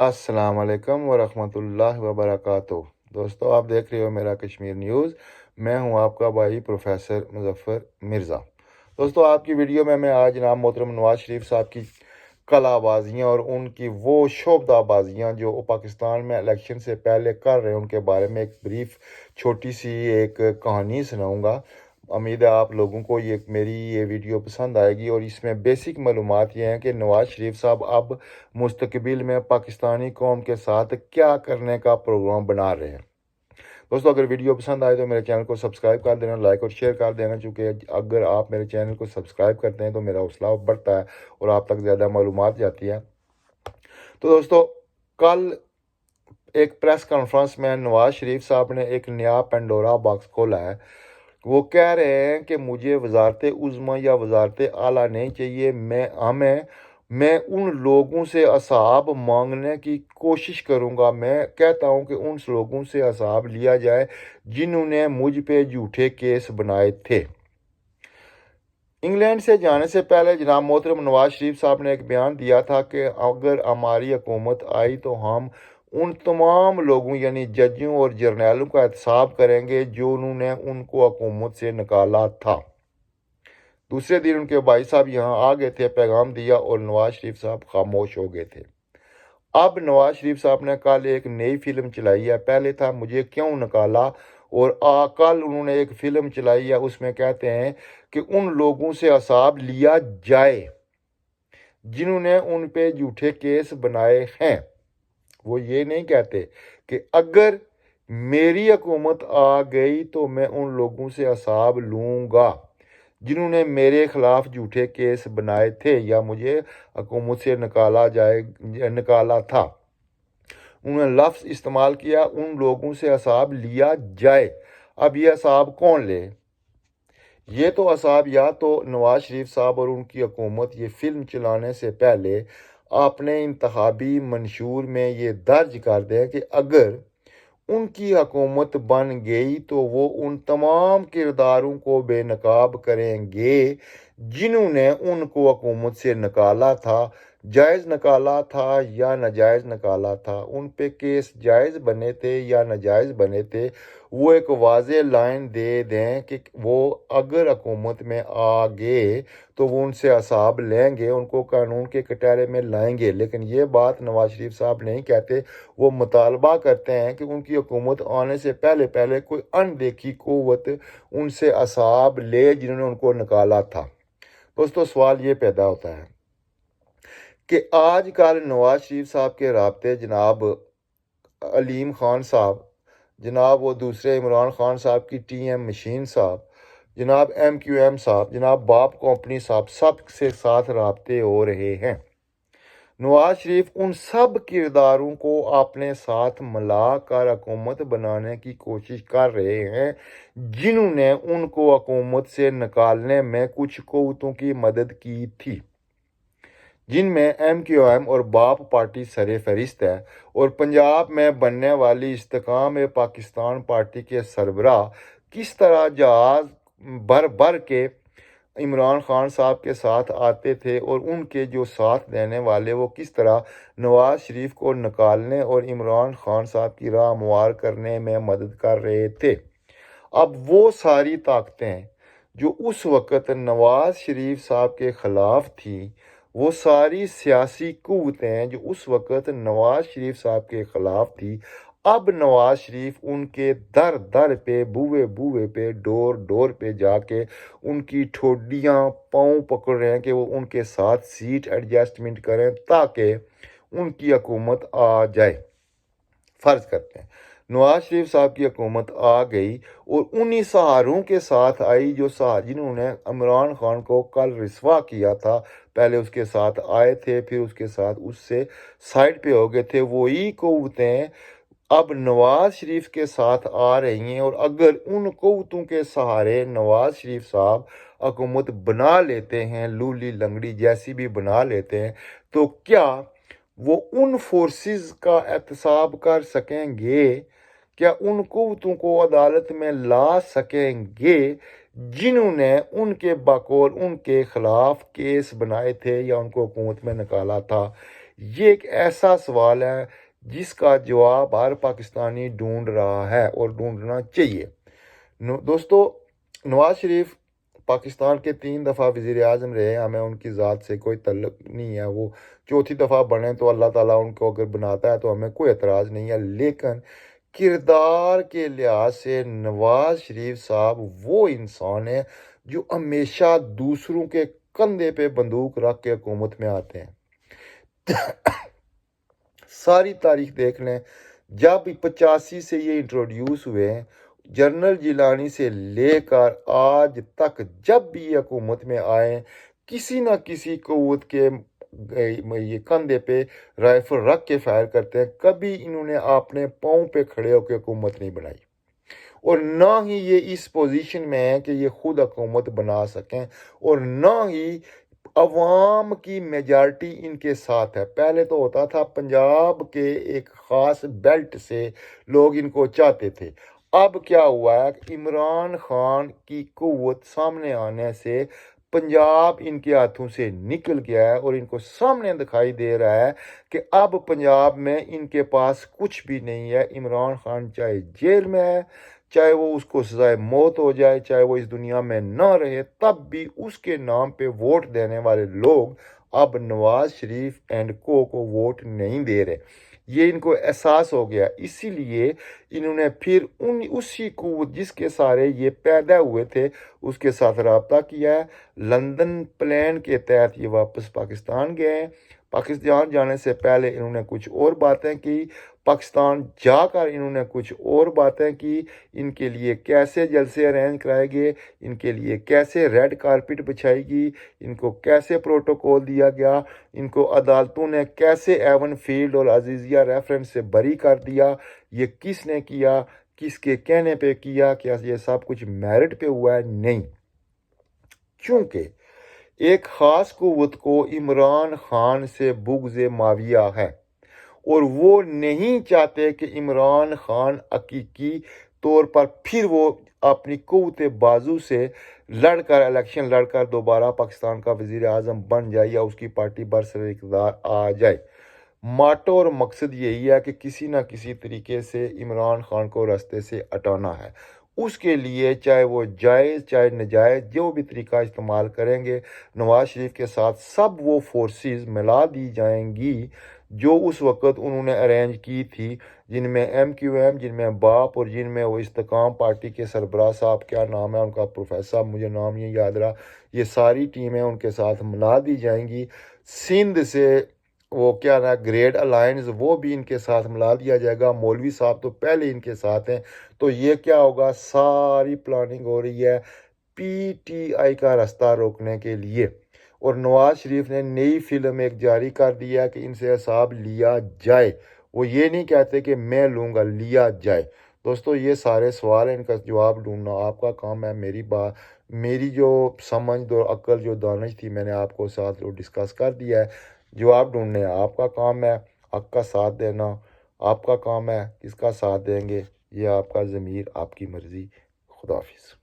अस्सलाम वालेकुम वरहमतुल्लाहि वबरकातुह। दोस्तों, आप देख रहे हो मेरा कश्मीर न्यूज़। मैं हूं आपका भाई प्रोफेसर मुजफ्फर मिर्ज़ा। दोस्तों, आपकी वीडियो में मैं आज जनाब मोहतरम नवाज शरीफ साहब की कलाबाजियाँ और उनकी वो शोबदाबाजियाँ जो वो पाकिस्तान में इलेक्शन से पहले कर रहे हैं उनके बारे में एक ब्रीफ छोटी सी एक कहानी सुनाऊंगा। उम्मीद है आप लोगों को मेरी ये वीडियो पसंद आएगी और इसमें बेसिक मालूमात ये हैं कि नवाज शरीफ साहब अब मुस्तकबिल में पाकिस्तानी कौम के साथ क्या करने का प्रोग्राम बना रहे हैं। दोस्तों, अगर वीडियो पसंद आए तो मेरे चैनल को सब्सक्राइब कर देना, लाइक और शेयर कर देना, चूँकि अगर आप मेरे चैनल को सब्सक्राइब करते हैं तो मेरा हौसला बढ़ता है और आप तक ज़्यादा मालूमात जाती है। तो दोस्तों, कल एक प्रेस कॉन्फ्रेंस में नवाज शरीफ साहब ने एक नया पेंडोरा बॉक्स खोला है। वो कह रहे हैं कि मुझे वजारत उज़्मा या वजारत आला नहीं चाहिए, मैं उन लोगों से असाब मांगने की कोशिश करूंगा। मैं कहता हूं कि उन लोगों से असाब लिया जाए जिन्होंने मुझ पे झूठे केस बनाए थे। इंग्लैंड से जाने से पहले जनाब मोहतरम नवाज शरीफ साहब ने एक बयान दिया था कि अगर हमारी हुकूमत आई तो हम उन तमाम लोगों यानी जजों और जर्नैलों का एहतसाब करेंगे जो उन्होंने उनको हुकूमत से निकाला था। दूसरे दिन उनके भाई साहब यहाँ आ गए थे, पैगाम दिया और नवाज शरीफ साहब खामोश हो गए थे। अब नवाज शरीफ साहब ने कल एक नई फिल्म चलाई है। पहले था मुझे क्यों निकाला, और कल उन्होंने एक फिल्म चलाई है, उसमें कहते हैं कि उन लोगों से असाब लिया जाए जिन्होंने उन पे झूठे केस बनाए हैं। वो ये नहीं कहते कि अगर मेरी हुकूमत आ गई तो मैं उन लोगों से असाब लूँगा जिन्होंने मेरे खिलाफ झूठे केस बनाए थे या मुझे हुकूमत से निकाला था। उन्होंने लफ्ज़ इस्तेमाल किया, उन लोगों से असाब लिया जाए। अब ये असाब कौन ले? ये तो असाब या तो नवाज शरीफ साहब और उनकी हुकूमत ये फिल्म चलाने से पहले अपने इंतखाबी मंशूर में ये दर्ज कर दें कि अगर उनकी हुकूमत बन गई तो वो उन तमाम किरदारों को बेनकाब करेंगे जिन्होंने उनको हुकूमत से निकाला था। जायज़ निकाला था या नाजायज़ निकाला था, उन पे केस जायज़ बने थे या नाजायज़ बने थे, वो एक वाज़ेह लाइन दे दें कि वो अगर हुकूमत में आ गए तो वो उनसे असाब लेंगे, उनको कानून के कटहरे में लाएंगे। लेकिन ये बात नवाज शरीफ साहब नहीं कहते। वो मुतालबा करते हैं कि उनकी हुकूमत आने से पहले पहले कोई अनदेखी क़ुव्वत उनसे असाब ले जिन्होंने उनको निकाला था। दोस्तों, सवाल ये पैदा होता है कि आजकल नवाज शरीफ साहब के राब्ते जनाब अलीम खान साहब, जनाब वो दूसरे इमरान खान साहब की टीएम मशीन साहब, जनाब MQM साहब, जनाब बाप कंपनी साहब, सब से साथ राब्ते हो रहे हैं। नवाज शरीफ उन सब किरदारों को अपने साथ मिला कर हुकूमत बनाने की कोशिश कर रहे हैं जिन्होंने उनको हुकूमत से निकालने में कुछ कुव्वतों की मदद की थी, जिनमें MQM और बाप पार्टी सरे फहरिस्त है। और पंजाब में बनने वाली इस्तेकाम पाकिस्तान पार्टी के सरबराह किस तरह जहाज़ भर भर के इमरान खान साहब के साथ आते थे और उनके जो साथ देने वाले वो किस तरह नवाज शरीफ को निकालने और इमरान खान साहब की राह हमवार करने में मदद कर रहे थे। अब वो सारी ताकतें जो उस वक़्त नवाज शरीफ साहब के ख़िलाफ़ थी, वो सारी सियासी कुव्वतें जो उस वक़्त नवाज शरीफ साहब के ख़िलाफ़ थी, अब नवाज शरीफ उनके दर दर पे, बूहे बूहे पे, डोर डोर पे जाके उनकी ठोडियाँ पाँव पकड़ रहे हैं कि वो उनके साथ सीट एडजस्टमेंट करें ताकि उनकी हुकूमत आ जाए। फ़र्ज़ करते हैं नवाज शरीफ साहब की हुकूमत आ गई और उन्हीं सहारों के साथ आई जो जिन्होंने इमरान खान को कल रिस्वा किया था। पहले उसके साथ आए थे, फिर उसके साथ उससे साइड पे हो गए थे। वही कुव्वतें अब नवाज शरीफ के साथ आ रही हैं और अगर उन कुव्वतों के सहारे नवाज शरीफ साहब हुकूमत बना लेते हैं, लूली लंगड़ी जैसी भी बना लेते हैं, तो क्या वो उन फोर्सेस का एहतसाब कर सकेंगे? क्या उन कुव्वतों को अदालत में ला सकेंगे जिन्होंने उनके बकौल उनके खिलाफ केस बनाए थे या उनको हुकूमत में निकाला था? یہ ایک ایسا سوال ہے جس کا جواب ہر پاکستانی ڈھونڈ رہا ہے اور ڈھونڈنا چاہیے۔ دوستو، نواز شریف پاکستان کے 3 دفعہ وزیر اعظم رہے، ہمیں ان کی ذات سے کوئی تعلق نہیں ہے، وہ 4تھی دفعہ بنے تو اللہ تعالیٰ ان کو اگر بناتا ہے تو ہمیں کوئی اعتراض نہیں ہے، لیکن کردار کے لحاظ سے نواز شریف صاحب وہ انسان ہیں جو ہمیشہ دوسروں کے کندھے پہ بندوق رکھ کے حکومت میں آتے ہیں۔ ساری تاریخ دیکھ لیں، جب 85 سے یہ انٹروڈیوس ہوئے ہیں، جنرل جیلانی سے لے کر آج تک جب بھی یہ حکومت میں آئے، کسی نہ کسی قوت کے یہ کندھے پہ رائفل رکھ کے فائر کرتے ہیں، کبھی انہوں نے اپنے پاؤں پہ کھڑے ہو کے حکومت نہیں بنائی، اور نہ ہی یہ اس پوزیشن میں ہے کہ یہ خود حکومت بنا سکیں، اور نہ ہی عوام کی میجارٹی ان کے ساتھ ہے۔ پہلے تو ہوتا تھا پنجاب کے ایک خاص بیلٹ سے لوگ ان کو چاہتے تھے، اب کیا ہوا ہے کہ عمران خان کی قوت سامنے آنے سے پنجاب ان کے ہاتھوں سے نکل گیا ہے، اور ان کو سامنے دکھائی دے رہا ہے کہ اب پنجاب میں ان کے پاس کچھ بھی نہیں ہے۔ عمران خان چاہے جیل میں ہے، چاہے وہ اس کو سزائے موت ہو جائے، چاہے وہ اس دنیا میں نہ رہے، تب بھی اس کے نام پہ ووٹ دینے والے لوگ اب نواز شریف اینڈ کو ووٹ نہیں دے رہے۔ یہ ان کو احساس ہو گیا، اسی لیے انہوں نے پھر اسی قوت جس کے سارے یہ پیدا ہوئے تھے اس کے ساتھ رابطہ کیا ہے۔ لندن پلان کے تحت یہ واپس پاکستان گئے ہیں۔ پاکستان جانے سے پہلے انہوں نے کچھ اور باتیں کی، پاکستان جا کر انہوں نے کچھ اور باتیں کی، ان کے لیے کیسے جلسے ارینج کرائے گئے، ان کے لیے کیسے ریڈ کارپٹ بچھائی گئی، ان کو کیسے پروٹوکول دیا گیا، ان کو عدالتوں نے کیسے ایون فیلڈ اور عزیزیہ ریفرنس سے بری کر دیا، یہ کس نے کیا، کس کے کہنے پہ کیا، کیا یہ سب کچھ میرٹ پہ ہوا ہے؟ نہیں، چونکہ ایک خاص قوت کو عمران خان سے بغض ماویہ ہے، اور وہ نہیں چاہتے کہ عمران خان حقیقی طور پر پھر وہ اپنی قوت بازو سے لڑ کر الیکشن لڑ کر دوبارہ پاکستان کا وزیر اعظم بن جائے یا اس کی پارٹی برسر اقتدار آ جائے۔ ماٹو اور مقصد یہی ہے کہ کسی نہ کسی طریقے سے عمران خان کو راستے سے ہٹانا ہے۔ اس کے لیے چاہے وہ جائز چاہے ناجائز جو بھی طریقہ استعمال کریں گے، نواز شریف کے ساتھ سب وہ فورسز ملا دی جائیں گی جو اس وقت انہوں نے ارینج کی تھی، جن میں MQM، جن میں باپ، اور جن میں وہ استحکام پارٹی کے سربراہ صاحب، کیا نام ہے ان کا، پروفیسر، مجھے نام نہیں یاد رہا، یہ ساری ٹیمیں ان کے ساتھ ملا دی جائیں گی۔ سندھ سے وہ کیا نا گریٹ الائنس، وہ بھی ان کے ساتھ ملا دیا جائے گا، مولوی صاحب تو پہلے ان کے ساتھ ہیں۔ تو یہ کیا ہوگا، ساری پلاننگ ہو رہی ہے PTI کا راستہ روکنے کے لیے، اور نواز شریف نے نئی فلم ایک جاری کر دیا کہ ان سے حساب لیا جائے، وہ یہ نہیں کہتے کہ میں لوں گا، لیا جائے۔ دوستو، یہ سارے سوال ہیں، ان کا جواب ڈھونڈنا آپ کا کام ہے۔ میری جو سمجھ اور عقل جو دانش تھی میں نے آپ کو ساتھ ڈسکس کر دیا ہے، جواب ڈھونڈنے آپ کا کام ہے، حق کا ساتھ دینا آپ کا کام ہے، کس کا ساتھ دیں گے یہ آپ کا ضمیر، آپ کی مرضی۔ خدا حافظ۔